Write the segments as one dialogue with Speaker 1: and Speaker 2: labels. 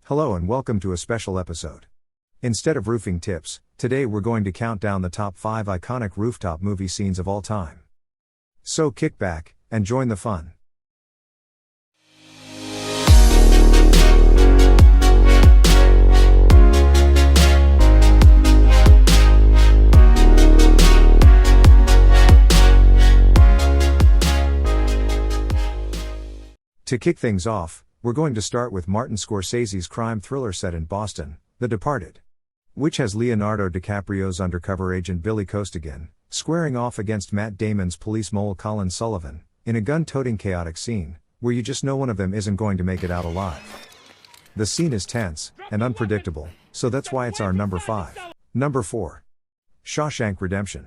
Speaker 1: Hello and welcome to a special episode. Instead of roofing tips, today we're going to count down the top 5 iconic rooftop movie scenes of all time. So kick back, and join the fun. To kick things off, we're going to start with Martin Scorsese's crime thriller set in Boston, The Departed, which has Leonardo DiCaprio's undercover agent Billy Costigan squaring off against Matt Damon's police mole Colin Sullivan, in a gun-toting chaotic scene, where you just know one of them isn't going to make it out alive. The scene is tense and unpredictable, so that's why it's our number 5. Number 4. Shawshank Redemption.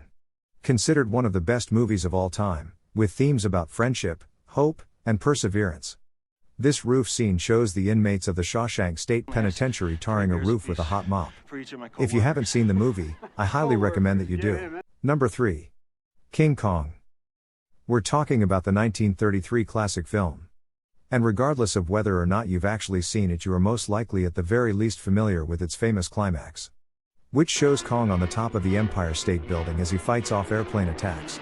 Speaker 1: Considered one of the best movies of all time, with themes about friendship, hope, and perseverance. This roof scene shows the inmates of the Shawshank State Penitentiary tarring a roof with a hot mop. If you haven't seen the movie, I highly recommend that you do. Number 3. King Kong. We're talking about the 1933 classic film. And regardless of whether or not you've actually seen it, you are most likely at the very least familiar with its famous climax, which shows Kong on the top of the Empire State Building as he fights off airplane attacks.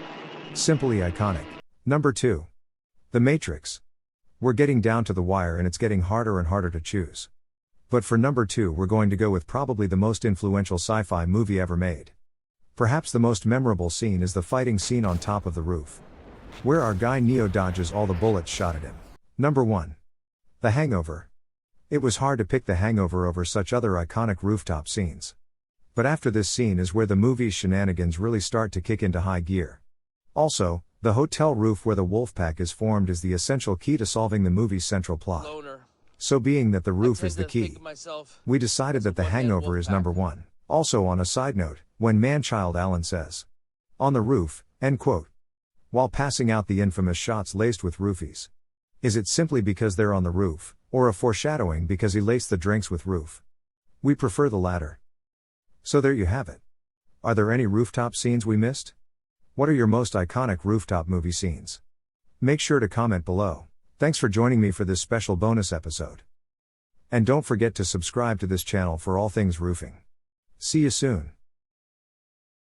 Speaker 1: Simply iconic. Number 2. The Matrix. We're getting down to the wire and it's getting harder and harder to choose. But for number 2 we're going to go with probably the most influential sci-fi movie ever made. Perhaps the most memorable scene is the fighting scene on top of the roof, where our guy Neo dodges all the bullets shot at him. Number 1. The Hangover. It was hard to pick The Hangover over such other iconic rooftop scenes. But after this scene is where the movie's shenanigans really start to kick into high gear. Also, the hotel roof where the wolf pack is formed is the essential key to solving the movie's central plot. So being that the roof is the key, we decided that The Hangover is number 1. Also on a side note, when man-child Alan says, "On the roof," end quote, while passing out the infamous shots laced with roofies. Is it simply because they're on the roof, or a foreshadowing because he laced the drinks with roof? We prefer the latter. So there you have it. Are there any rooftop scenes we missed? What are your most iconic rooftop movie scenes? Make sure to comment below. Thanks for joining me for this special bonus episode. And don't forget to subscribe to this channel for all things roofing. See you soon.